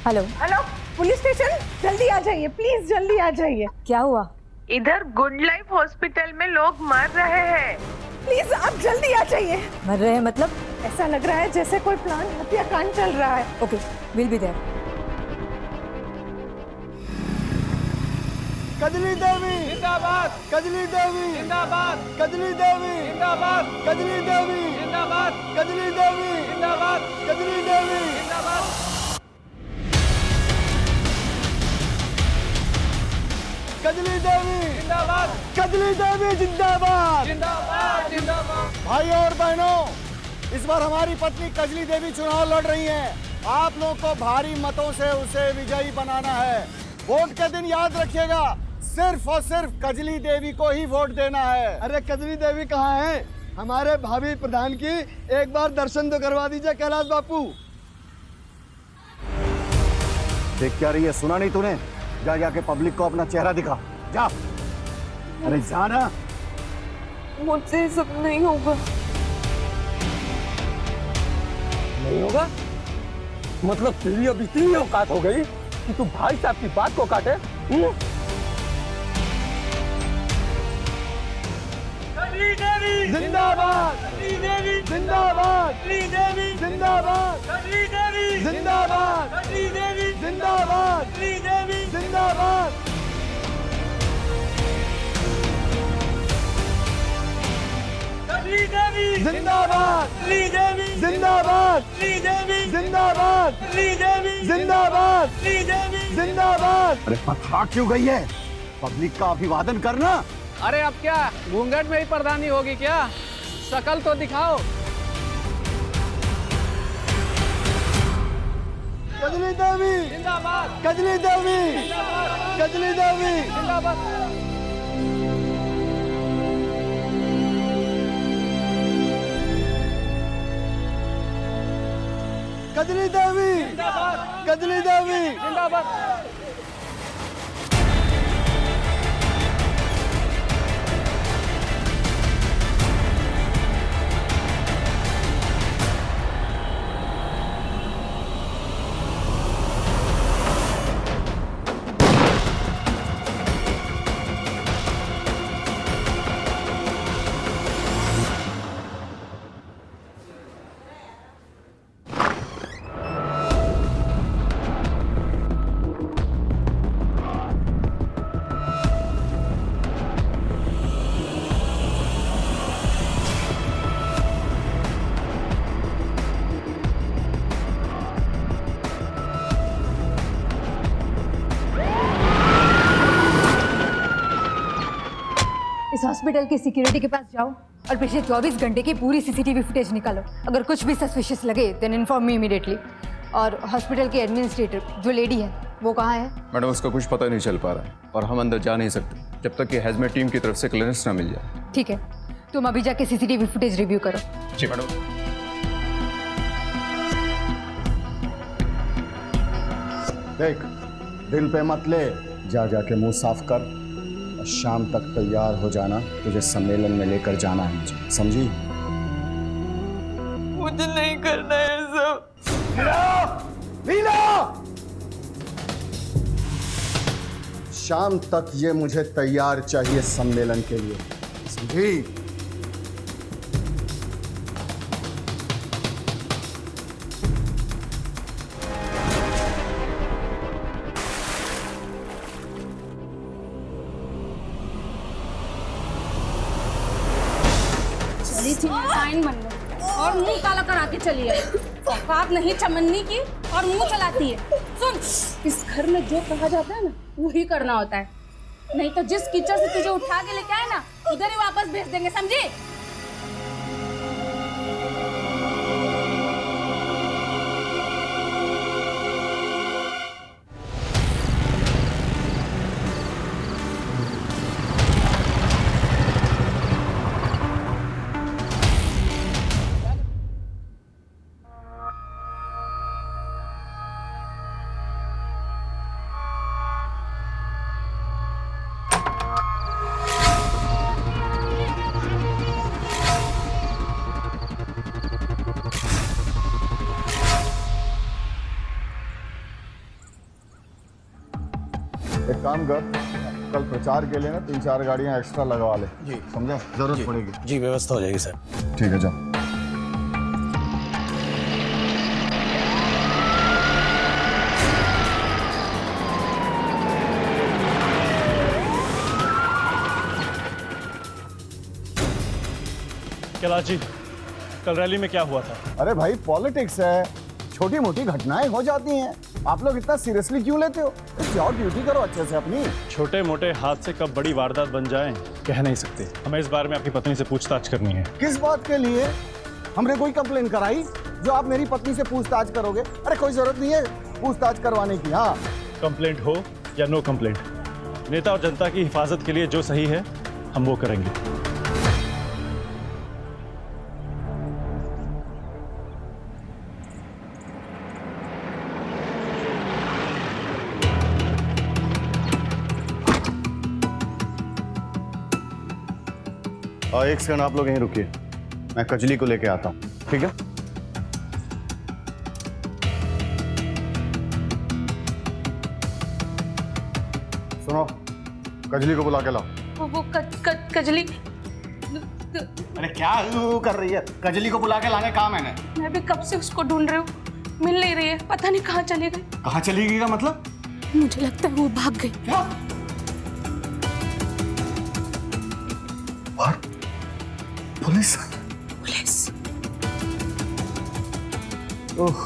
Hello. Hello, police station, जल्दी आ जाइए please, जल्दी आ जाइए। क्या हुआ? इधर गुड लाइफ हॉस्पिटल में लोग मर रहे हैं। प्लीज आप जल्दी आ जाइए। मर रहे हैं मतलब? ऐसा लग रहा है जैसे कोई प्लान हत्याकांड चल रहा है। Okay, will be there. Kajli Devi जिंदाबाद, कजली देवी जिंदाबाद, कजली देवी जिंदाबाद, कजली देवी जिंदाबाद, कजली देवी जिंदाबाद, कजली देवी जिंदाबाद, कजली देवी जिंदाबाद, कजली देवी जिंदाबाद। जिंदाबाद, जिंदाबाद। भाइयों और बहनों, इस बार हमारी पत्नी कजली देवी चुनाव लड़ रही हैं। आप लोगों को भारी मतों से उसे विजयी बनाना है। वोट के दिन याद रखिएगा, सिर्फ और सिर्फ कजली देवी को ही वोट देना है। अरे कजली देवी कहाँ है? हमारे भावी प्रधान की एक बार दर्शन तो करवा दीजिए कैलाश बापू। देख क्या रही है, सुना नहीं तूने? जा जाके पब्लिक को अपना चेहरा दिखा, जा। अरे जाना। मुझसे सब नहीं होगा। नहीं होगा? मतलब तेरी अब इतनी औकात हो गई कि तू भाई साहब की बात को काटे? जिंदाबाद जिंदाबाद जिंदाबाद जिंदाबाद जिंदाबाद जिंदाबाद। जिंदाबाद जिंदाबाद जिंदाबाद जिंदाबाद जिंदाबाद। अरे पथरा क्यों गई है? पब्लिक का अभिवादन करना। अरे अब क्या घूंघट में ही प्रधानी होगी क्या? शकल तो दिखाओ। कजली देवी जिंदाबाद, कजली देवी कजली देवी जिंदाबाद। कजली देवी कजली देवी जिंदाबाद। इस हॉस्पिटल की सिक्योरिटी के पास जाओ और पिछले 24 घंटे की पूरी सीसीटीवी फुटेज निकालो। अगर कुछ भी सस्पिशियस लगे देन इन्फॉर्म मी इमीडिएटली। और हॉस्पिटल के एडमिनिस्ट्रेटर जो लेडी है वो कहाँ है? मैडम उसका कुछ पता नहीं चल पा रहा है और हम अंदर जा नहीं सकते जब तक कि हैजमेट टीम की तरफ से क्लियरेंस ना मिल जाए। ठीक है, तुम अभी जाके सीसीटीवी फुटेज रिव्यू करो। जी मैडम। देख, दिल पे मत ले, जा जाके मुंह साफ कर और शाम तक तैयार हो जाना। तुझे सम्मेलन में लेकर जाना है मुझे, समझी? मुझे नहीं करना है सब। शाम तक ये मुझे तैयार चाहिए सम्मेलन के लिए, समझी? चली थी टाइम बन लो और मुंह काला करा के चली आई। औकात नहीं चमन्नी की और मुंह चलाती है। सुन, इस घर में जो कहा जाता है ना वही करना होता है, नहीं तो जिस कीचड़ से तुझे उठा के लेके आए ना उधर ही वापस भेज देंगे, समझी? काम कर, कल प्रचार के लिए ना 3-4 गाड़ियां एक्स्ट्रा लगवा ले। जी। समझा, जरूरत पड़ेगी। जी व्यवस्था हो जाएगी सर। ठीक है, जाओ। कैलाश जी, कल रैली में क्या हुआ था? अरे भाई, पॉलिटिक्स है, छोटी मोटी घटनाएं हो जाती हैं। आप लोग इतना सीरियसली क्यों लेते हो? जाओ ड्यूटी करो अच्छे से अपनी। छोटे मोटे हादसे कब बड़ी वारदात बन जाएं, कह नहीं सकते। हमें इस बारे में आपकी पत्नी से पूछताछ करनी है। किस बात के लिए? हमने कोई कंप्लेन कराई जो आप मेरी पत्नी से पूछताछ करोगे? अरे कोई जरूरत नहीं है पूछताछ करवाने की। हाँ, कंप्लेंट हो या नो कंप्लेंट, नेता और जनता की हिफाजत के लिए जो सही है हम वो करेंगे। एक सेकंड आप लोग यहीं रुकिए, मैं कजली को लेके आता हूँ, ठीक है? सुनो, कजली को बुला के लाओ। वो कजली। अरे क्या कर रही है? कजली को बुला के लाने का मैंने। मैं भी कब से उसको ढूंढ रही हूँ, मिल नहीं रही है, पता नहीं कहाँ चली गई। कहाँ चली गई का मतलब? मुझे लगता है वो भाग गई। क्या? और पुलिस? पुलिस? ओह,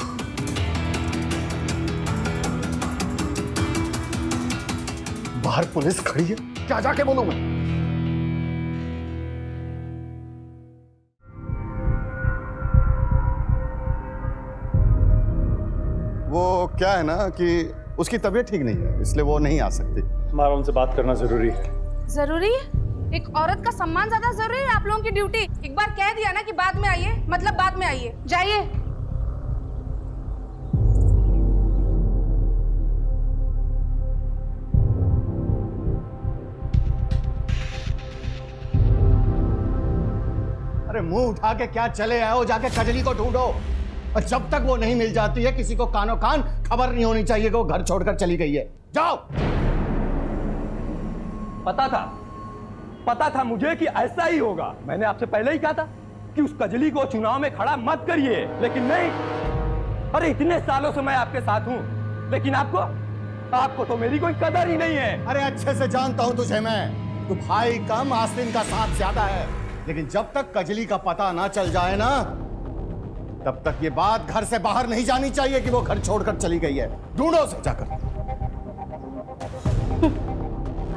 बाहर पुलिस खड़ी है, क्या जाके बोलूं मैं? वो क्या है ना कि उसकी तबीयत ठीक नहीं है, इसलिए वो नहीं आ सकती। हमारा उनसे बात करना जरूरी है। जरूरी है? एक औरत का सम्मान ज्यादा जरूरी है आप लोगों की ड्यूटी? एक बार कह दिया ना कि बाद में आइए, मतलब बाद में आइए। जाइए। अरे मुंह उठा के क्या चले आए हो? जाके कजली को ढूंढो, और जब तक वो नहीं मिल जाती है किसी को कानो कान खबर नहीं होनी चाहिए कि वो घर छोड़कर चली गई है। जाओ। पता था मुझे कि ऐसा ही होगा। मैंने आपसे पहले ही कहा था कि उस कजली को चुनाव में खड़ा मत करिए, लेकिन नहीं। अरे इतने सालों से मैं आपके साथ हूं, लेकिन आपको तो मेरी कोई कदर ही नहीं है। अरे अच्छे से जानता हूं तुझे मैं, तू भाई कम आस्तीन का साथ ज्यादा है, लेकिन जब तक कजली का पता ना चल जाए ना, तब तक ये बात घर से बाहर नहीं जानी चाहिए कि वो घर छोड़कर चली गई है। ढूंढो उसे जाकर।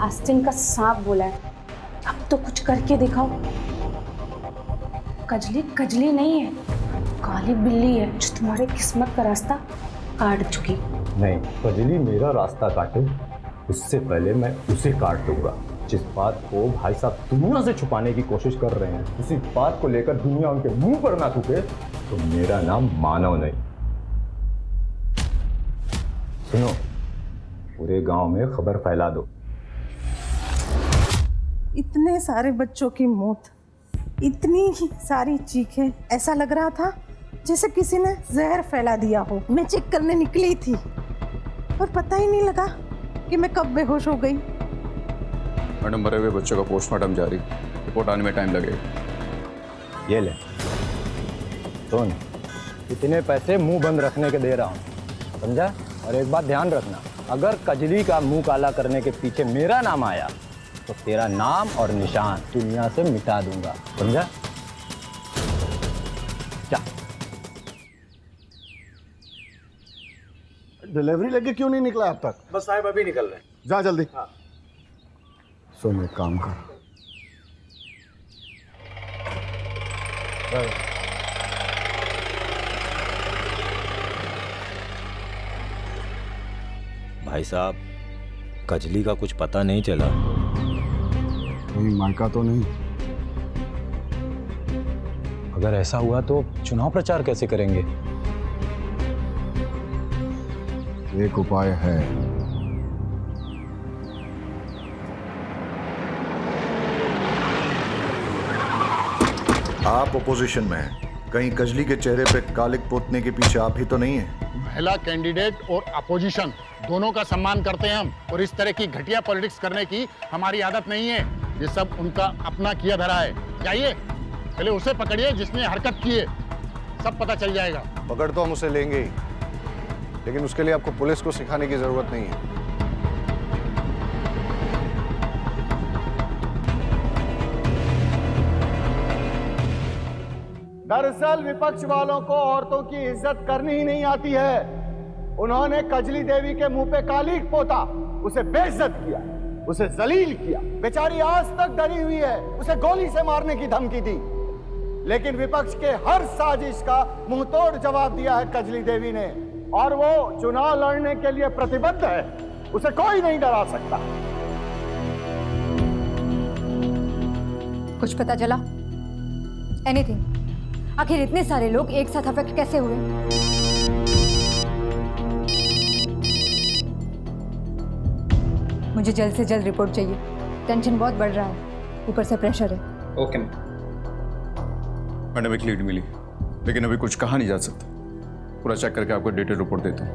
आस्तीन का सांप बोला है, अब तो कुछ करके दिखाओ। कजली नहीं है, काली बिल्ली है जो तुम्हारे किस्मत का रास्ता काट चुकी। नहीं, कजली मेरा रास्ता काटे उससे पहले मैं उसे काट दूंगा। जिस बात को भाई साहब दुनिया से छुपाने की कोशिश कर रहे हैं, उसी बात को लेकर दुनिया उनके मुंह पर ना थूके तो मेरा नाम मानव नहीं। सुनो, पूरे गांव में खबर फैला दो। इतने सारे बच्चों की मौत, इतनी ही सारी चीखें, ऐसा लग रहा था जैसे किसी ने जहर फैला दिया हो। मैं चेक करने निकली थी और पता ही नहीं लगा कि मैं कब बेहोश हो गई। मैडम, मरे हुए बच्चों का पोस्टमार्टम जारी, रिपोर्ट आने में टाइम लगेगा। ये ले सुन, इतने पैसे मुंह बंद रखने के दे रहा हूँ, समझा? और एक बात ध्यान रखना, अगर कजली का मुंह काला करने के पीछे मेरा नाम आया तो तेरा नाम और निशान दुनिया से मिटा दूंगा, समझा? क्या डिलीवरी लेके क्यों नहीं निकला अब तक? बस साहब अभी निकल रहे हैं। जा जल्दी। हाँ। सुन, एक काम कर, भाई साहब, कजली का कुछ पता नहीं चला? नहीं, मायका तो नहीं। अगर ऐसा हुआ तो चुनाव प्रचार कैसे करेंगे? एक उपाय है। आप ओपोजिशन में हैं, कहीं कजली के चेहरे पे कालिक पोतने के पीछे आप ही तो नहीं है? महिला कैंडिडेट और अपोजिशन दोनों का सम्मान करते हैं हम, और इस तरह की घटिया पॉलिटिक्स करने की हमारी आदत नहीं है। ये सब उनका अपना किया धरा है। जाइए, पहले उसे पकड़िए जिसने हरकत की है, सब पता चल जाएगा। पकड़ तो हम उसे लेंगे ही, लेकिन उसके लिए आपको पुलिस को सिखाने की जरूरत नहीं है। दरअसल विपक्ष वालों को औरतों की इज्जत करनी ही नहीं आती है। उन्होंने कजली देवी के मुंह पे कालीक पोता, उसे बेइज्जत किया, उसे जलील किया। बेचारी आज तक डरी हुई है, उसे गोली से मारने की धमकी दी। लेकिन विपक्ष के हर साजिश का मुंहतोड़ जवाब दिया है कजली देवी ने, और वो चुनाव लड़ने के लिए प्रतिबद्ध है। उसे कोई नहीं डरा सकता। कुछ पता चला? एनीथिंग? आखिर इतने सारे लोग एक साथ अफेक्ट कैसे हुए? मुझे जल्द से जल्द रिपोर्ट चाहिए। टेंशन बहुत बढ़ रहा है, ऊपर से प्रेशर है। ओके मैडम, एक लीड मिली, लेकिन अभी कुछ कहा नहीं जा सकता। पूरा चेक करके आपको डिटेल रिपोर्ट देता हूँ।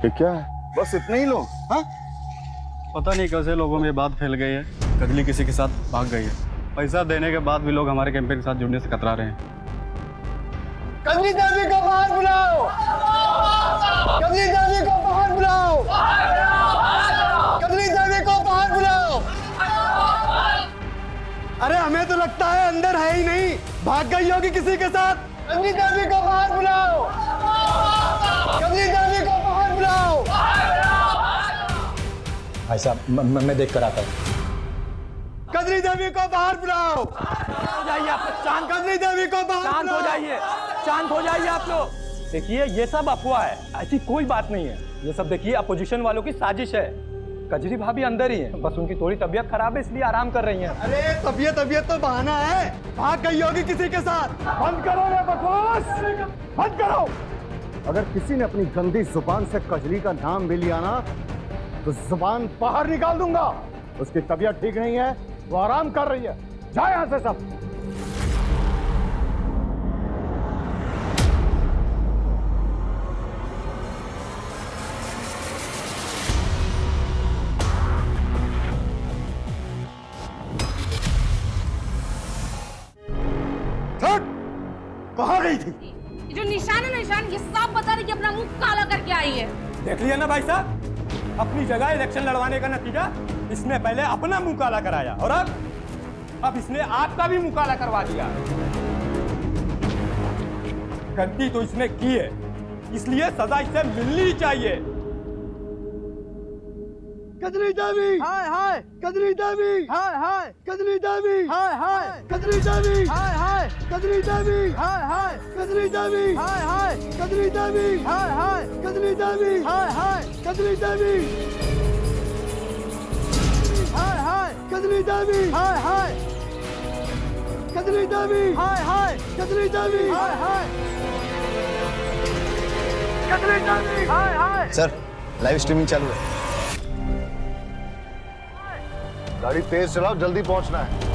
ये क्या है? बस इतने ही लोग? हाँ? पता नहीं कैसे लोगों में ये बात फैल गई है, कजली किसी के साथ भाग गई है। पैसा देने के बाद भी लोग हमारे कैंपेन के साथ जुड़ने से कतरा रहे हैं। कजली देवी को बाहर बुलाओ! कजली देवी को बाहर बुलाओ! कजली देवी को बाहर बुलाओ! अरे हमें तो लगता है अंदर है ही नहीं, भाग गई होगी किसी के साथ। कजली देवी को बाहर बुलाओ! कजली देवी को बाहर बुलाओ! भाई साहब मैं देख कर आता हूँ। कजली देवी को बाहर बुलाओ। हो जाइए आप शांत। कजली देवी को बाहर शांत हो जाइए, शांत हो जाइए आप लोग। देखिए ये सब अफवाह है, ऐसी कोई बात नहीं है। ये सब देखिए अपोजिशन वालों की साजिश है। कजरी भाभी अंदर ही है, बस उनकी थोड़ी तबीयत खराब है इसलिए आराम कर रही हैं। अरे तबीयत तो बहाना है, भाग गई होगी किसी के साथ। बंद करो ये बकवास! बंद करो! अगर किसी ने अपनी गंदी जुबान से कजली का नाम भी लिया ना, तो जुबान बाहर निकाल दूंगा। उसकी तबीयत ठीक नहीं है, वो आराम कर रही है। जाओ यहां से सब। कहाँ गई थी? ये जो निशान है, निशान ये सब बता रही कि अपना मुंह काला करके आई है। देख लिया ना भाई साहब, अपनी जगह इलेक्शन लड़वाने का नतीजा। इसने पहले अपना मुंह काला कराया और अब इसने आपका भी मुंह काला करवा दिया। गलती तो इसने की है, इसलिए सजा इसे मिलनी ही चाहिए। कजली देवी हाय हाय, कजली देवी हाय हाय, कजली देवी हाय हाय, कजली देवी हाय हाय, कजली देवी हाय हाय, कजली देवी हाय हाय, कजली देवी हाय हाय, कजली देवी हाय हाय, कजली देवी हाय हाय, कजली देवी हाय हाय, कजली देवी हाय हाय, कजली देवी हाय हाय, कजली देवी हाय हाय। सर, लाइव स्ट्रीमिंग चालू है। गाड़ी तेज चलाओ, जल्दी पहुंचना है।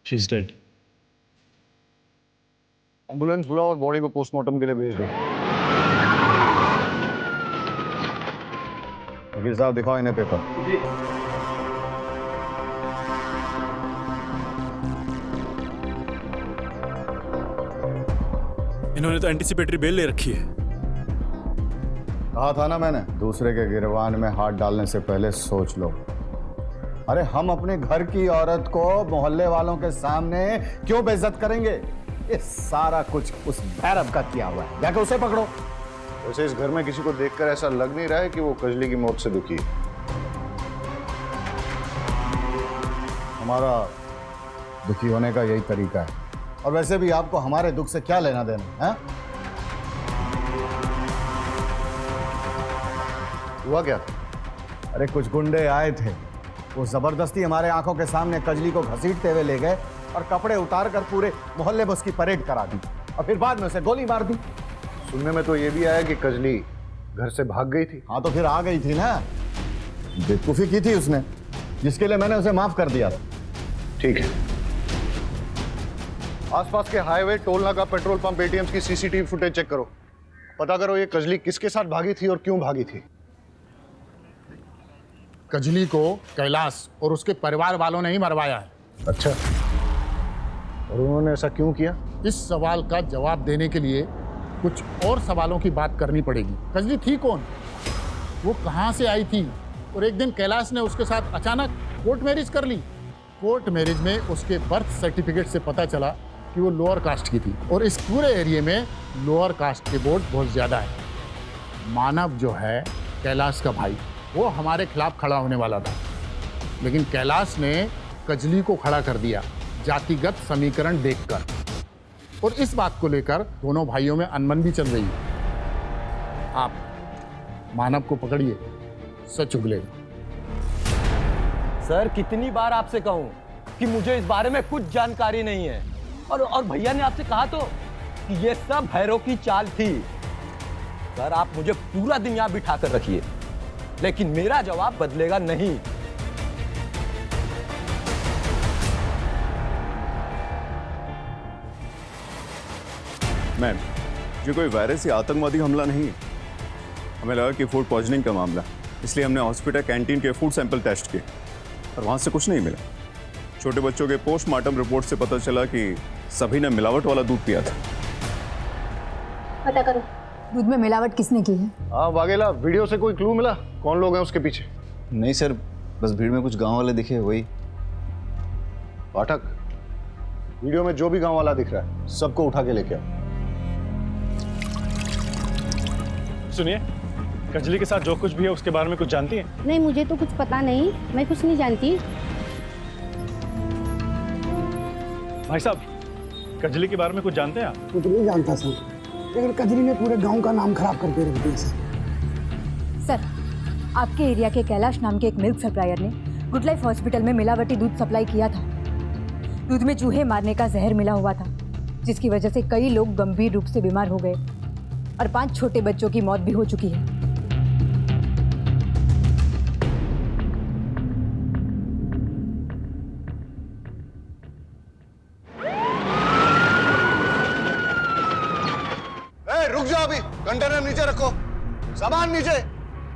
She's dead. एम्बुलेंस बुलाओ और बॉडी को पोस्टमार्टम के लिए भेज दो। वकील साहब दिखाओ इन्हें पेपर। इन्होंने तो एंटीसिपेटरी बेल ले रखी है। कहा था ना मैंने, दूसरे के गिरबान में हाथ डालने से पहले सोच लो। अरे हम अपने घर की औरत को मोहल्ले वालों के सामने क्यों बेइज्जत करेंगे? ये सारा कुछ उस भैरव का किया हुआ है। जाके उसे पकड़ो। वैसे इस घर में किसी को देखकर ऐसा लग नहीं रहा है कि वो कजली की मौत से दुखी है। हमारा दुखी होने का यही तरीका है। और वैसे भी आपको हमारे दुख से क्या लेना देना है? हुआ क्या? अरे कुछ गुंडे आए थे, वो जबरदस्ती हमारे आंखों के सामने कजली को घसीटते हुए ले गए और कपड़े उतार कर पूरे मोहल्ले में उसकी परेड करा दी और फिर बाद में उसे गोली मार दी। सुनने में तो ये भी आया कि कजली घर से भाग गई थी। हाँ तो फिर आ गई थी ना, बेवकूफी की थी उसने, जिसके लिए मैंने उसे माफ कर दिया था। ठीक है, आसपास के हाईवे, टोल नाका, पेट्रोल पंप, एटीएम्स की सीसीटीवी फुटेज चेक करो। पता करो ये कजली किसके साथ भागी थी और क्यों भागी थी। कजली को कैलाश और उसके परिवार वालों ने ही मरवाया है। अच्छा, और उन्होंने ऐसा क्यों किया? इस सवाल का जवाब देने के लिए कुछ और सवालों की बात करनी पड़ेगी। कजली थी कौन, वो कहाँ से आई थी, और एक दिन कैलाश ने उसके साथ अचानक कोर्ट मैरिज कर ली। कोर्ट मैरिज में उसके बर्थ सर्टिफिकेट से पता चला कि वो लोअर कास्ट की थी, और इस पूरे एरिया में लोअर कास्ट के वोट बहुत ज़्यादा है। मानव जो है कैलाश का भाई, वो हमारे खिलाफ खड़ा होने वाला था, लेकिन कैलाश ने कजली को खड़ा कर दिया जातिगत समीकरण देखकर, और इस बात को लेकर दोनों भाइयों में अनबन भी चल रही है। आप मानव को पकड़िए, सच उगलेगा। सर कितनी बार आपसे कहूं कि मुझे इस बारे में कुछ जानकारी नहीं है, और भैया ने आपसे कहा तो कि ये सब भैरव की चाल थी। सर आप मुझे पूरा दिन यहां बिठा कर रखिए, लेकिन मेरा जवाब बदलेगा नहीं। मैम, ये कोई वायरस या आतंकवादी हमला नहीं, हमें लगा कि फूड पॉइजनिंग का मामला, इसलिए हमने हॉस्पिटल कैंटीन के फूड सैंपल टेस्ट किए और वहाँ से कुछ नहीं मिला। छोटे बच्चों के पोस्टमार्टम रिपोर्ट से पता चला कि सभी ने मिलावट वाला दूध पिया था। पता करो दूध में मिलावट किसने की है? हाँ वाघेला, वीडियो से कोई क्लू मिला कौन लोग हैं उसके पीछे? नहीं सर, बस भीड़ में कुछ गांव वाले दिखे, वही। पाठक, वीडियो में जो भी गांव वाला दिख रहा है सबको उठा के लेके आओ। सुनिए, कजली के साथ जो कुछ भी है उसके बारे में कुछ जानती है? नहीं, मुझे तो कुछ पता नहीं, मैं कुछ नहीं जानती। भाई साहब, कजली के बारे में कुछ जानते हैं आप? कुछ नहीं जानता सर, लेकिन कजली ने पूरे गांव का नाम खराब करके रख दिया सर, आपके एरिया के कैलाश नाम के एक मिल्क सप्लायर ने गुड लाइफ हॉस्पिटल में मिलावटी दूध सप्लाई किया था। दूध में चूहे मारने का जहर मिला हुआ था, जिसकी वजह से कई लोग गंभीर रूप से बीमार हो गए और 5 छोटे बच्चों की मौत भी हो चुकी है। रुक जाओ, अभी कंटेनर नीचे रखो, सामान नीचे,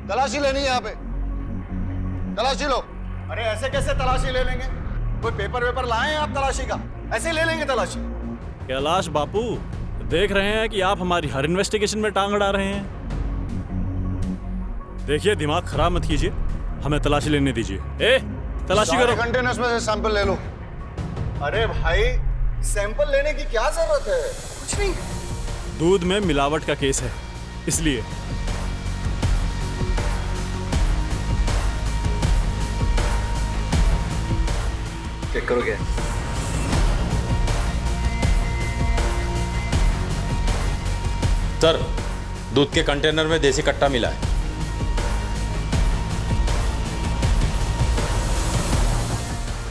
तलाशी लेनी है यहाँ पे, तलाशी लो। अरे ऐसे कैसे तलाशी ले लेंगे? कोई पेपर वेपर लाए हैं आप तलाशी का? ऐसे ले लेंगे तलाशी? कैलाश बापू, देख रहे हैं कि आप हमारी हर इन्वेस्टिगेशन में टांग अड़ा रहे हैं। देखिए, दिमाग खराब मत कीजिए, हमें तलाशी लेने दीजिए। तलाशी करो। कंटेनर्स में से सैंपल ले लो। अरे भाई, सैंपल लेने की क्या जरूरत है? कुछ नहीं। दूध में मिलावट का केस है, इसलिए। चेक करोगे? सर, दूध के कंटेनर में देसी कट्टा मिला है।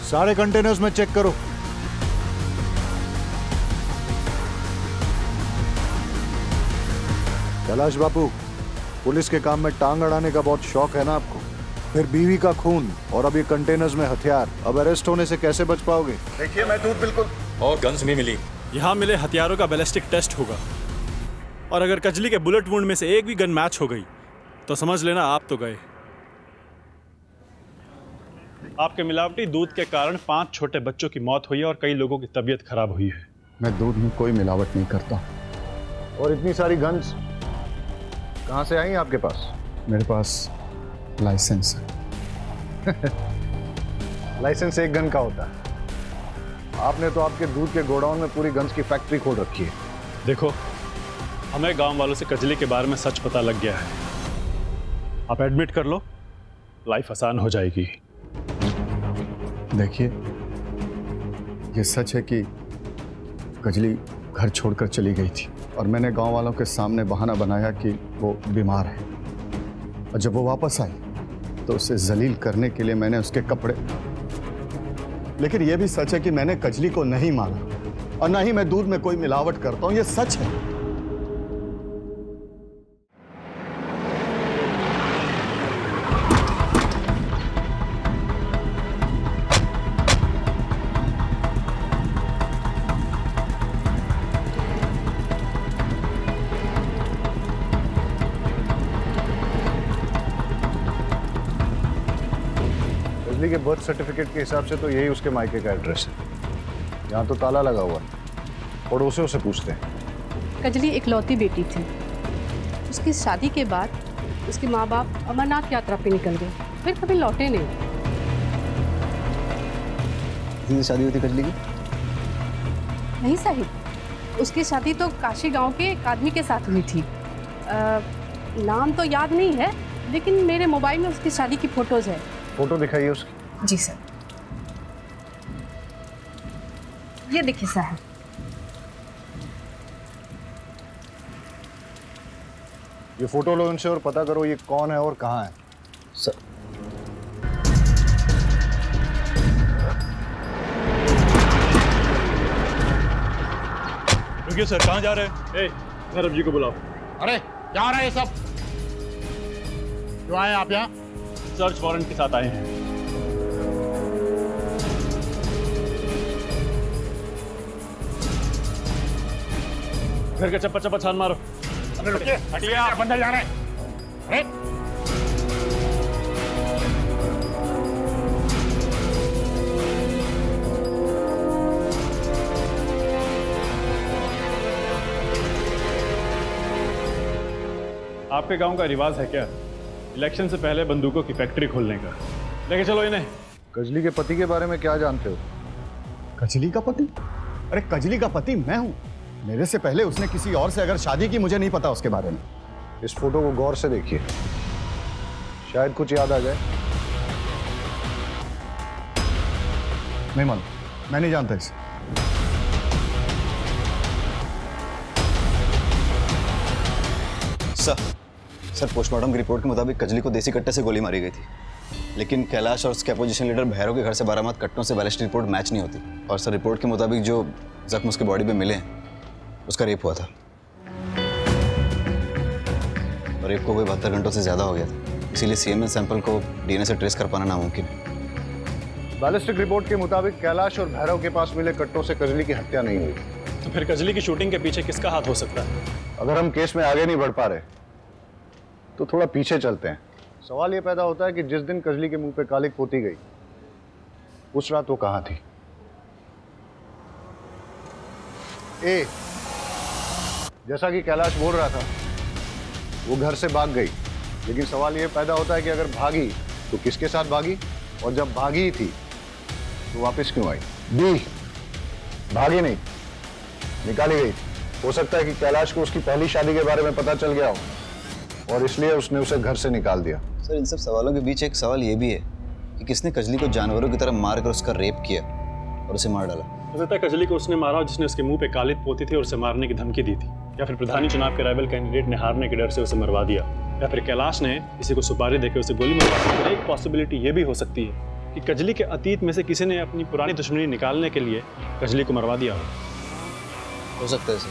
सारे कंटेनर्स में चेक करो। कैलाश बापू, पुलिस के काम में टांग अड़ाने का बहुत शौक है ना आपको? फिर बीवी का खून और अब ये कंटेनर्स में हथियार, अब अरेस्ट होने से कैसे बच पाओगे? देखिए, मैं दूध बिल्कुल। और गन्स भी मिली। यहाँ मिले हथियारों का बैलिस्टिक टेस्ट होगा, और अगर कजली के बुलेट वुंड में से एक भी गन मैच हो गई तो समझ लेना आप तो गए। आपके मिलावटी दूध के कारण 5 छोटे बच्चों की मौत हुई है और कई लोगों की तबीयत खराब हुई है। मैं दूध में कोई मिलावट नहीं करता। और इतनी सारी गन्स कहाँ से आई आपके पास? मेरे पास लाइसेंस है। लाइसेंस एक गन का होता है। आपने तो आपके दूध के गोडाउन में पूरी गन्स की फैक्ट्री खोल रखी है। देखो, हमें गांव वालों से कजली के बारे में सच पता लग गया है। आप एडमिट कर लो, लाइफ आसान हो जाएगी। देखिए, ये सच है कि कजली घर छोड़कर चली गई थी और मैंने गांव वालों के सामने बहाना बनाया कि वो बीमार है, और जब वो वापस आई तो उसे जलील करने के लिए मैंने उसके कपड़े। लेकिन यह भी सच है कि मैंने कजली को नहीं मारा और ना ही मैं दूध में कोई मिलावट करता हूं, यह सच है। कजली के बर्थ सर्टिफिकेट के हिसाब से तो यही उसके मायके का एड्रेस है। यहाँ तो ताला लगा हुआ है। पड़ोसियों से पूछते हैं। कजली इकलौती बेटी थी। उसकी शादी के बाद उसके माँ बाप अमरनाथ यात्रा पे निकल गए, फिर कभी लौटे नहीं। किसी से शादी हुई थी कजली की? नहीं साहिब, उसकी शादी तो काशी गांव के एक आदमी के साथ हुई थी। नाम तो याद नहीं है, लेकिन मेरे मोबाइल में उसकी शादी की फोटोज है। फोटो दिखाइए उसकी। जी सर, ये देखिए साहब। ये फोटो लो उनसे और पता करो ये कौन है और कहाँ है। सर रुकिए सर, कहाँ जा रहे हैं? सौरभ जी को बुलाओ। अरे क्या हो रहा है ये सब? क्यों आए आप यहाँ? सर्च वारंट के साथ आए हैं। घर का चप्पा चप्पा छान मारो। अरे रुकिए, हटिए, आप अंदर जा रहे हैं। अरे आपके गांव का रिवाज है क्या इलेक्शन से पहले बंदूकों की फैक्ट्री खोलने का? लेके चलो इन्हें। कजली के पति के बारे में क्या जानते हो? कजली का पति? अरे कजली का पति मैं हूं। मेरे से पहले उसने किसी और से अगर शादी की, मुझे नहीं पता उसके बारे में। इस फोटो को गौर से देखिए, शायद कुछ याद आ जाए। नहीं मालूम, मैं नहीं जानता इसे। सर पोस्टमार्टम की रिपोर्ट के मुताबिक कजली को देसी कट्टे से गोली मारी गई थी, लेकिन कैलाश और उसके अपोजिशन लीडर भैरव के घर से बरामद कट्टों से बैलिस्टिक रिपोर्ट मैच नहीं होती। और सर रिपोर्ट के मुताबिक जो जख्म उसके बॉडी पे मिले हैं उसका रेप हुआ था, और रेप को कोई 72 घंटों से ज़्यादा हो गया था, इसीलिए सीएमएन सैंपल को डीएनए से ट्रेस कर पाना नामुमकिन है। बैलिस्टिक रिपोर्ट के मुताबिक कैलाश और भैरव के पास मिले कट्टों से कजली की हत्या नहीं हुई। तो फिर कजली की शूटिंग के पीछे किसका हाथ हो सकता है? अगर हम केस में आगे नहीं बढ़ पा रहे तो थोड़ा पीछे चलते हैं। सवाल ये पैदा होता है कि जिस दिन कजली के मुंह पे कालिक पोती गई उस रात वो कहाँ थी? ए, जैसा कि कैलाश बोल रहा था, वो घर से भाग गई, लेकिन सवाल ये पैदा होता है कि अगर भागी तो किसके साथ भागी, और जब भागी ही थी तो वापस क्यों आई? बी, भागी नहीं, निकाली गई थी। हो सकता है कि कैलाश को उसकी पहली शादी के बारे में पता चल गया हो और इसलिए उसने उसे घर से निकाल दिया। सर इन सब सवालों के बीच एक सवाल ये भी है कि किसने कजली को जानवरों की तरह मारकर उसका रेप किया और उसे मार डाला? हो सकता है कजली को उसने मारा जिसने उसके मुंह पे कालिक पोती थी और उसे मारने की धमकी दी थी, या फिर प्रधानी चुनाव के राइवल कैंडिडेट ने हारने के डर से उसे मरवा दिया, या फिर कैलाश ने किसी को सुपारी देकर उसे गोली मरवा दी। एक पॉसिबिलिटी ये भी हो सकती है कि कजली के अतीत में से किसी ने अपनी पुरानी दुश्मनी निकालने के लिए कजली को मरवा दिया हो सकता है सर,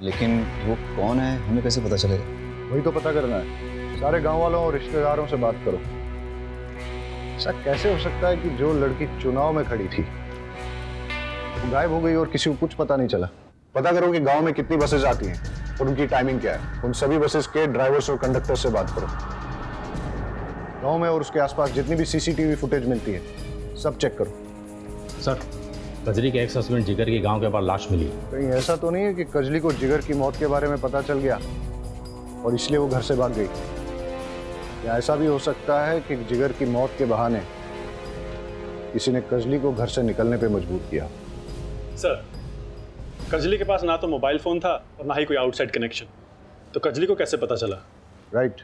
लेकिन वो कौन है हमें कैसे पता चलेगा? वही तो पता करना है। सारे गांव वालों और रिश्तेदारों से बात करो। ऐसा कैसे हो सकता है कि जो लड़की चुनाव में खड़ी थी वो गायब हो गई और किसी को कुछ पता नहीं चला? पता करो कि गांव में कितनी बसेज आती हैं और उनकी टाइमिंग क्या है। उन सभी बसेज के ड्राइवर्स और कंडक्टर से बात करो। गांव में और उसके आसपास जितनी भी सीसीटीवी फुटेज मिलती है सब चेक करो। सर कजली के एक्स हस्बैंड जिगर के गांव के पास लाश मिली। कहीं ऐसा तो नहीं है कि कजली को जिगर की मौत के बारे में पता चल गया और इसलिए वो घर से भाग गई? या ऐसा भी हो सकता है कि जिगर की मौत के बहाने किसी ने कजली को घर से निकलने पे मजबूर किया? सर कजली के पास ना तो मोबाइल फोन था और ना ही कोई आउटसाइड कनेक्शन, तो कजली को कैसे पता चला? राइट।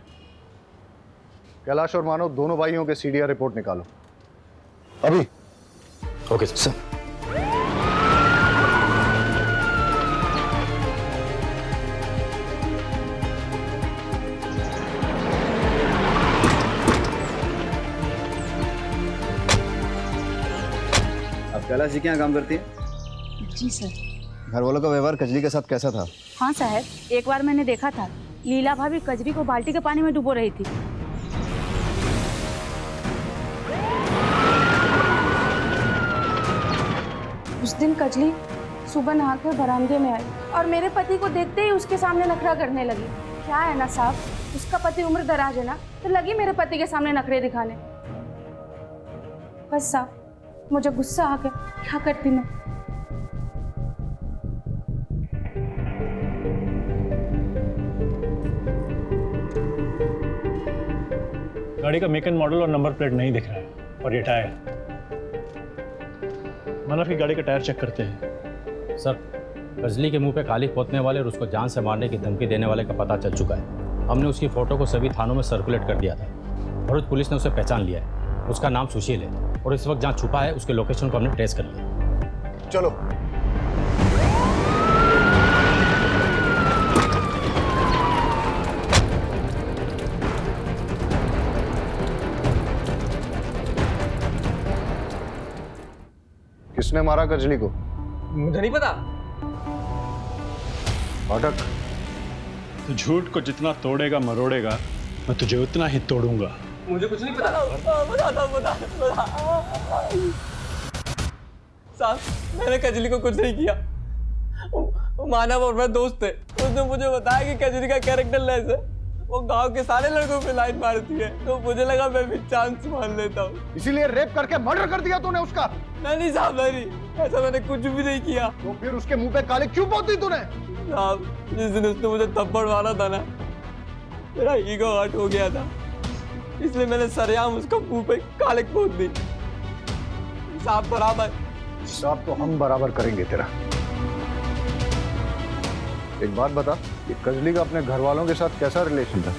कैलाश और मानव दोनों भाइयों के सीडीआर रिपोर्ट निकालो अभी। Okay sir. आप कैलाश जी के यहाँ काम करती हैं? जी सर। घर वालों का व्यवहार कजली के साथ कैसा था? हाँ साहब, एक बार मैंने देखा था लीला भाभी कजरी को बाल्टी के पानी में डुबो रही थी। उस दिन कजली सुबह नहाकर बरामदे में आई और मेरे पति को देखते ही उसके सामने नखरा करने लगी। क्या है ना साहब, उसका पति उम्र दराज है ना, तो लगी मेरे पति के सामने नखरे दिखाने। बस साहब, मुझे गुस्सा आ गया, क्या करती मैं। गाड़ी का मेक एंड मॉडल और नंबर प्लेट नहीं दिख रहा है, और ये टायर। मानव की गाड़ी का टायर चेक करते हैं। सर, कजली के मुंह पे काली पोतने वाले और उसको जान से मारने की धमकी देने वाले का पता चल चुका है। हमने उसकी फोटो को सभी थानों में सर्कुलेट कर दिया था। भरूच पुलिस ने उसे पहचान लिया है। उसका नाम सुशील है और इस वक्त जहाँ छुपा है उसके लोकेशन को हमने ट्रेस कर लिया। चलो। किसने मारा कजली को? मुझे नहीं पता। अटक। तो झूठ को जितना तोड़ेगा मरोड़ेगा, मैं तुझे उतना ही तोड़ूंगा। मुझे कुछ नहीं पता। बता। साहब, मैंने कजली को कुछ नहीं किया। मानव और मैं दोस्त थे। उसने मुझे बताया कि कजली का कैरेक्टर लेस है, वो गांव के सारे लड़कों पे लाइन मारती है, तो मुझे लगा मैं भी चांस मान लेता हूँ। इसीलिए रेप करके मर्डर कर दिया तूने उसका? नहीं साहब, नहीं, ऐसा मैंने कुछ भी नहीं किया। तो फिर उसके मुंह पे काली क्यों पोती तूने? साहब, जिस दिन उसने मुझे थप्पड़ मारा था ना, मेरा ईगो हर्ट हो गया था, इसलिए मैंने सरेआम उसका मुंह पे कालिक पोत दी। साहब बराबर। साहब तो हम बराबर करेंगे तेरा। एक बात बता, ये कजली का अपने घर वालों के साथ कैसा रिलेशन था?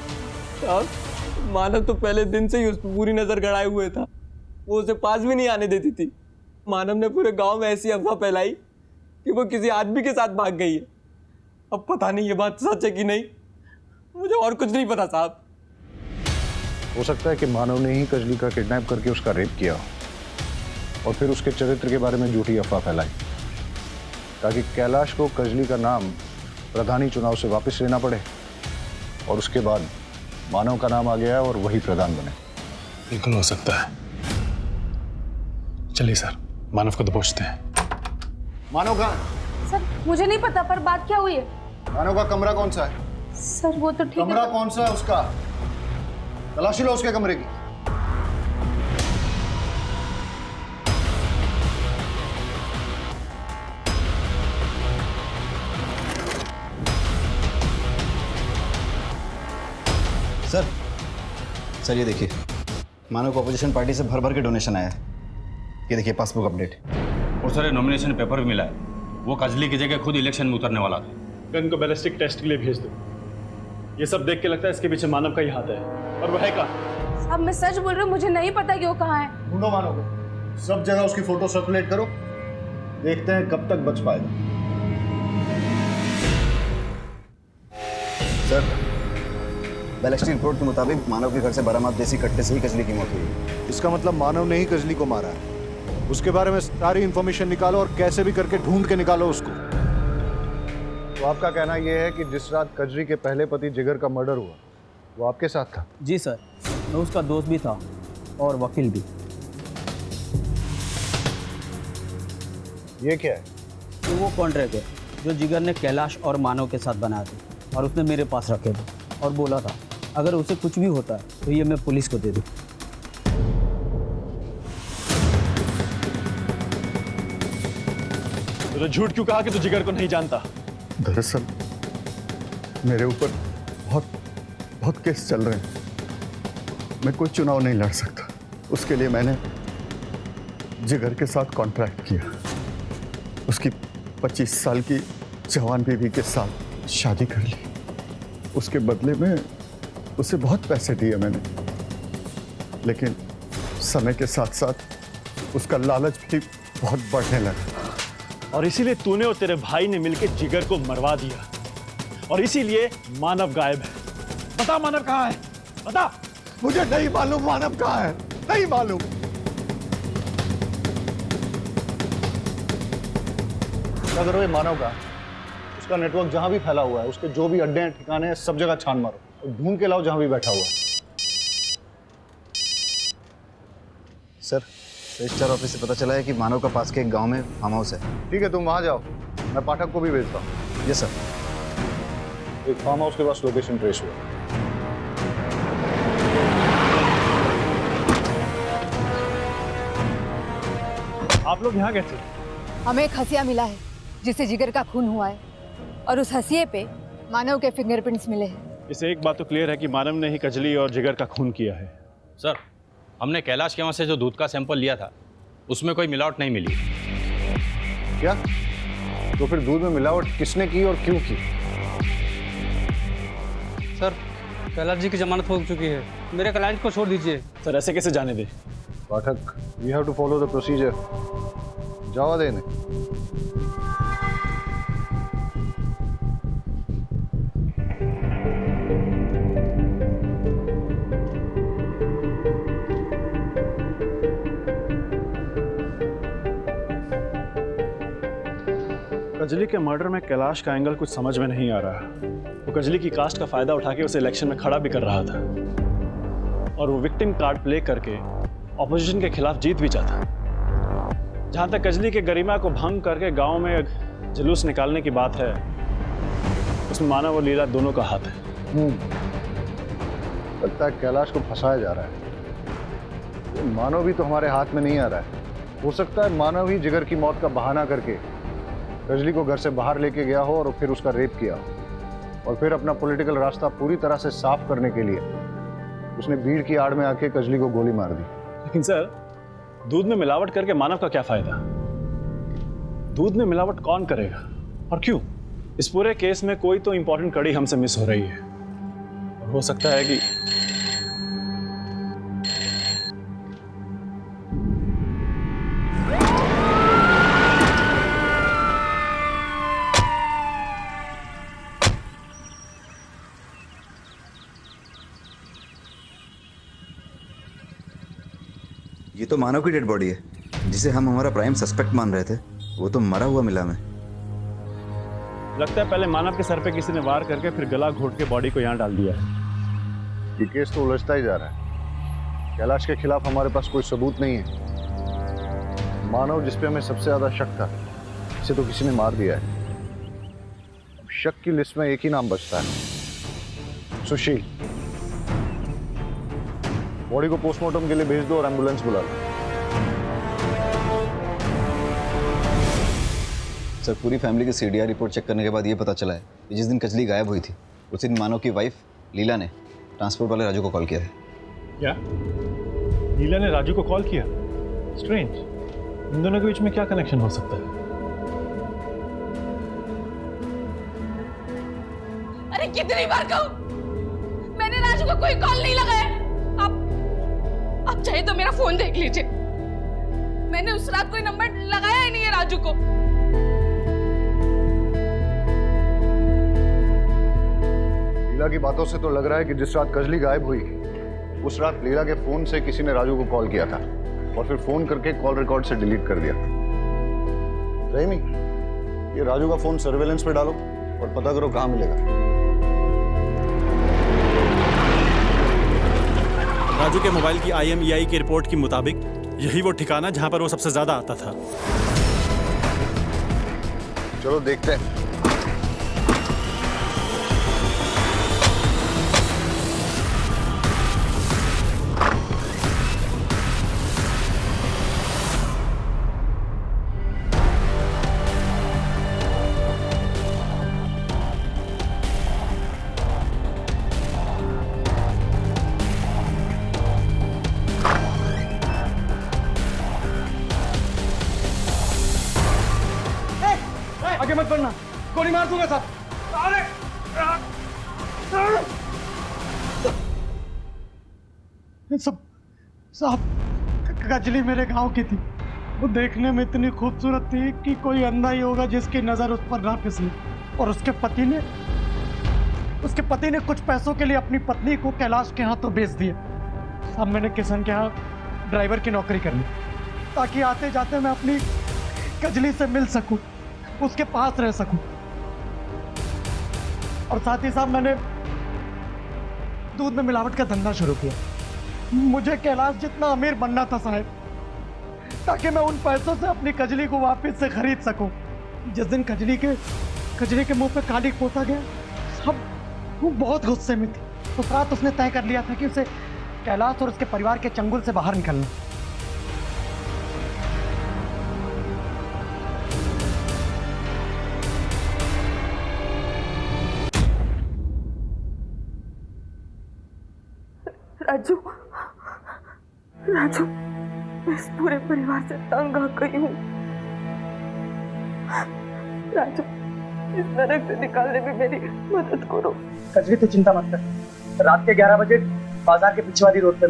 साहब, मानव तो पहले दिन से ही उस पर पूरी नजर गड़ाए हुए था। वो उसे पास भी नहीं आने देती थी। मानव ने पूरे गांव में ऐसी अफवाह फैलाई कि वो किसी आदमी के साथ भाग गई है। अब पता नहीं ये बात सच है कि नहीं, मुझे और कुछ नहीं पता साहब। हो सकता है कि मानव ने ही कजली का किडनैप करके उसका रेप किया और फिर उसके चरित्र के बारे में झूठी अफवाह फैलाई, ताकि कैलाश को कजली का नाम प्रधानी चुनाव से वापस लेना पड़े, और उसके बाद मानव का नाम आ गया और वही प्रधान बने। बिल्कुल हो सकता है। चलिए सर, मानव को दबोचते हैं। मानव कहाँ? सर, मुझे नहीं पता, पर बात क्या हुई है? मानव का कमरा कौन सा है? सर, वो तो ठीक है। कमरा कौन सा है उसका? तलाशी लो उसके कमरे की। सर ये देखिए, मानव को अपोजिशन पार्टी से भर भर के डोनेशन आया है। ये देखिए पासबुक अपडेट। और सर नॉमिनेशन पेपर भी मिला है। वो कजली की जगह खुद इलेक्शन में उतरने वाला था। गन को बैलिस्टिक टेस्ट के लिए भेज दो। ये सब देख के लगता है इसके पीछे मानव का ही हाथ है। और वो है कहाँ? साहब, मैं सच बोल रही हूँ, मुझे नहीं पता कि वो कहाँ है। ढूंढो मानव को, सब जगह उसकी फोटो सर्कुलेट करो, देखते हैं कब तक बच पाएगा। सर, बैलिस्टिक रिपोर्ट के मुताबिक मानव के घर से बरामद देसी कट्टे से ही कजली की मौत हुई। इसका मतलब मानव ने ही कजली को मारा है। उसके बारे में सारी इंफॉर्मेशन निकालो और कैसे भी करके ढूंढ के निकालो उसको। तो आपका कहना यह है कि जिस रात कजली के पहले पति जिगर का मर्डर हुआ, वो आपके साथ था? जी सर, मैं उसका दोस्त भी था और वकील भी। ये क्या है? तो वो कॉन्ट्रैक्ट है जो जिगर ने कैलाश और मानव के साथ बनाए थे और उसने मेरे पास रखे थे और बोला था अगर उसे कुछ भी होता है तो ये मैं पुलिस को दे दूँ। तो झूठ क्यों कहा कि तू जिगर को नहीं जानता? दरअसल मेरे ऊपर बहुत केस चल रहे हैं। मैं कोई चुनाव नहीं लड़ सकता। उसके लिए मैंने जिगर के साथ कॉन्ट्रैक्ट किया। उसकी 25 साल की जवान बीवी के साथ शादी कर ली। उसके बदले में उसे बहुत पैसे दिए मैंने, लेकिन समय के साथ साथ उसका लालच भी बहुत बढ़ने लगा। और इसीलिए तूने और तेरे भाई ने मिलकर जिगर को मरवा दिया, और इसीलिए मानव गायब है। बता मानव कहाँ है? बता। मुझे नहीं मालूम मानव कहाँ है, नहीं मालूम। क्या करो ये मानव का, उसका नेटवर्क जहां भी फैला हुआ है, उसके जो भी अड्डे हैं, ठिकाने हैं, सब जगह छान मारो और ढूंढ के लाओ जहां भी बैठा हुआ है। सर, रजिस्ट्रार ऑफिस से पता चला है कि मानव का पास के एक गांव में फार्म हाउस है। ठीक है, तुम वहां जाओ, मैं पाठक को भी भेजता हूँ। Yes sir. एक फार्म हाउस के पास लोकेशन ट्रेस हुआ। आप लोग यहाँ कैसे? हमें एक हसिया मिला है जिससे जिगर का खून हुआ है और उस हसिये पे मानव के फिंगरप्रिंट्स मिले हैं। इसे एक बात तो क्लियर है कि मानव ने ही कजली और जिगर का खून किया है। सर, हमने कैलाश के वहाँ से जो दूध का सैंपल लिया था उसमें कोई मिलावट नहीं मिली। क्या? तो फिर दूध में मिलावट किसने की और क्यों की? सर, कैलाश जी की जमानत हो चुकी है, मेरे क्लाइंट को छोड़ दीजिए। सर, ऐसे कैसे जाने दे? Pathak, we have to follow the procedure. जावा देने। कजली के मर्डर में कैलाश का एंगल कुछ समझ में नहीं आ रहा। वो कजली की कास्ट का फायदा उठा के उसे इलेक्शन में खड़ा भी कर रहा था और वो विक्टिम कार्ड प्ले करके ऑपोजिशन के खिलाफ जीत भी चाहता। जहां तक कजली के गरिमा को भंग करके गांव में जुलूस निकालने की बात है, उसमें मानव और लीला दोनों का हाथ है। लगता है कैलाश को फंसाया जा रहा है। ये मानव भी तो हमारे हाथ में नहीं आ रहा है। हो सकता है मानव ही जिगर की मौत का बहाना करके कजली को घर से बाहर लेके गया हो और फिर उसका रेप किया हो और फिर अपना पॉलिटिकल रास्ता पूरी तरह से साफ करने के लिए उसने भीड़ की आड़ में आके कजली को गोली मार दी। लेकिन सर, दूध में मिलावट करके मानव का क्या फायदा? दूध में मिलावट कौन करेगा और क्यों? इस पूरे केस में कोई तो इंपॉर्टेंट कड़ी हमसे मिस हो रही है और हो सकता है कि ये तो मानव की डेड बॉडी है जिसे हम हमारा प्राइम सस्पेक्ट मान रहे थे। वो तो मरा हुआ मिला हमें। लगता है पहले मानव के सर पे किसी ने वार करके फिर गला घोट के बॉडी को यहाँ डाल दिया है। ये केस तो उलझता ही जा रहा है। कैलाश के खिलाफ हमारे पास कोई सबूत नहीं है। मानव जिस पे हमें सबसे ज्यादा शक था, इसे तो किसी ने मार दिया है। अब शक की लिस्ट में एक ही नाम बचता है, सुशील। बॉडी को पोस्टमार्टम के लिए भेज दो और एम्बुलेंस बुला लो। सर, पूरी फैमिली की सीडीआर रिपोर्ट चेक करने के बाद ये पता चला है कि जिस दिन कजली गायब हुई थी उसी दिन मानव की वाइफ लीला ने ट्रांसपोर्ट वाले राजू को कॉल किया है। क्या? लीला ने राजू को कॉल किया? स्ट्रेंज। इन दोनों के बीच में क्या कनेक्शन हो सकता है? अरे कितनी बार कहूं, मैंने राजू को कोई कॉल नहीं लगाया। आप चाहे तो मेरा फोन देख लीजिए, मैंने उस रात कोई नंबर लगाया ही नहीं है राजू को। लीला की बातों से तो लग रहा है कि जिस रात कजली गायब हुई उस रात लीला के फोन से किसी ने राजू को कॉल किया था और फिर फोन करके कॉल रिकॉर्ड से डिलीट कर दिया। रहीमी, ये राजू का फोन सर्वेलेंस पे डालो और पता करो कहाँ मिलेगा। राजू के मोबाइल की IMEI की रिपोर्ट के मुताबिक यही वो ठिकाना जहां पर वो सबसे ज्यादा आता था। चलो देखते हैं। आगे मत बढ़ना, गोली मार दूंगा साहब। अरे सब साहब, कजली मेरे गांव की थी। वो देखने में इतनी खूबसूरत थी कि कोई अंधा ही होगा जिसकी नजर उस पर ना फिसले। और उसके पति ने कुछ पैसों के लिए अपनी पत्नी को कैलाश के हाथों बेच दिया। साहब, मैंने किशन के यहाँ ड्राइवर की नौकरी कर ली ताकि आते जाते मैं अपनी कजली से मिल सकूं। उसके पास रह सकूं। और साथ ही साथ मैंने दूध में मिलावट का धंधा शुरू किया। मुझे कैलाश जितना अमीर बनना था साहब, ताकि मैं उन पैसों से अपनी कजली को वापस से खरीद सकूं। जिस दिन कजली के मुंह पे कालिक पोता गया, सब वो बहुत गुस्से में थी। उस रात उसने तय कर लिया था कि उसे कैलाश और उसके परिवार के चंगुल से बाहर निकलना। राजू, राजू, मैं इस पूरे परिवार से तंग आ गई हूँ। राजू, इस नरक से निकालने में मेरी मदद करो। कजरी तू चिंता मत कर, रात के 11 बजे बाजार के पिछवाड़ी रोड पे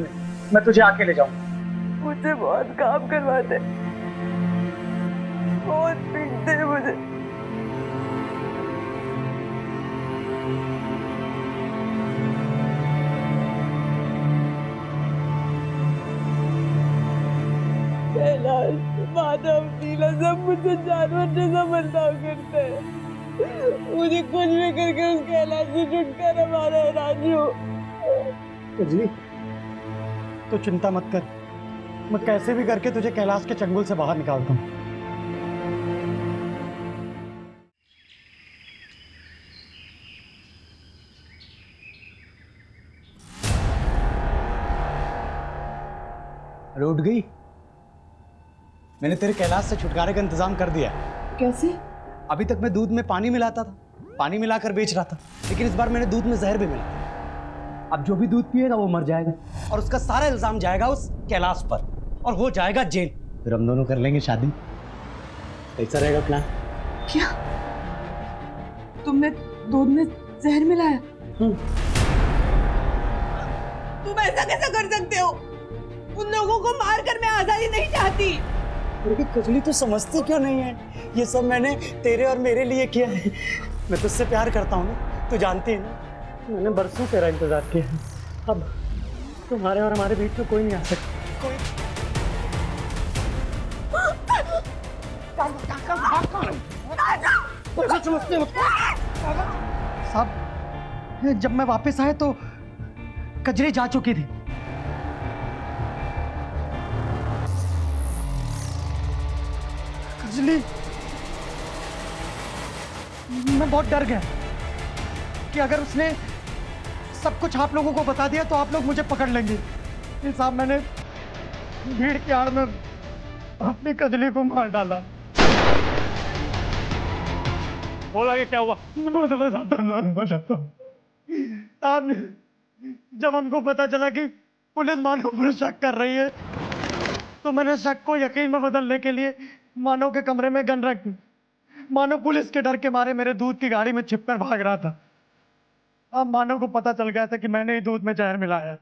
मैं तुझे आके ले जाऊंगा। मुझे बहुत काम करवाते, बहुत पीटते मुझे। कैलाश, माधव, नीला सब मुझे जानवर जैसा बर्ताव करते हैं। मुझे कुछ भी करके उस कैलाश से छुटकारा मारा है राजू। कजली तो चिंता मत कर, मैं कैसे भी करके तुझे कैलाश के चंगुल से बाहर निकालता हूँ। अरे उठ गई? मैंने तेरे कैलाश से छुटकारे का इंतजाम कर दिया है। कैसे? अभी तक मैं दूध में पानी मिलाता था, पानी मिलाकर बेच रहा था, लेकिन इस बार मैंने दूध में जहर भी मिला। अब जो भी दूध पिएगा वो मर जाएगा और उसका सारा इल्जाम जाएगा उस कैलाश पर और वो जाएगा जेल। फिर हम दोनों कर लेंगे शादी। कैसा रहेगा प्लान? क्या तुमने दूध में जहर मिलाया? तुम ऐसा कैसा कर सकते हो? उन लोगों को मारकर मैं आजादी नहीं चाहती। लेकिन कजली तो समझती क्यों नहीं है? ये सब मैंने तेरे और मेरे लिए किया है। मैं तुझसे प्यार करता हूँ ना, तू जानती है ना। मैंने बरसों तेरा इंतजार किया है। अब तुम्हारे और हमारे बीच में कोई नहीं आ सकता। कोई साहब, जब मैं वापस आया तो कजरी जा चुकी थी। कजली, मैं बहुत डर गया कि अगर उसने सब कुछ आप लोगों को बता दिया तो आप लोग मुझे पकड़ लेंगे। साहब, मैंने भीड़ की आड़ में अपनी कजली को मार डाला। बोला कि क्या हुआ? जब हमको पता चला कि पुलिस मानव पर शक कर रही है तो मैंने शक को यकीन में बदलने के लिए मानव के कमरे में गन रख दी। मानव पुलिस के डर के मारे मेरे दूध की गाड़ी में छिपकर भाग रहा था। अब मानव को पता चल गया था कि मैंने ही दूध में जहर मिलाया।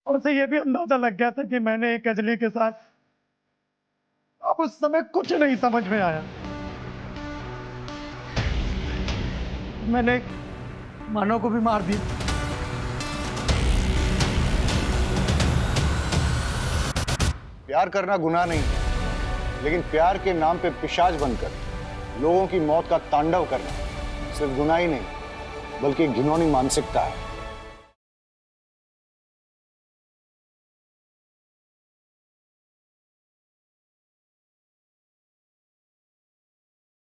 और उसे यह भी अंदाजा लग गया था कि मैंने एक कजली के साथ। अब उस समय कुछ नहीं समझ में आया। मैंने मानव को भी मार दिया। प्यार करना गुनाह नहीं है, लेकिन प्यार के नाम पे पिशाच बनकर लोगों की मौत का तांडव करना सिर्फ गुनाह ही नहीं बल्कि घिनौनी मानसिकता है।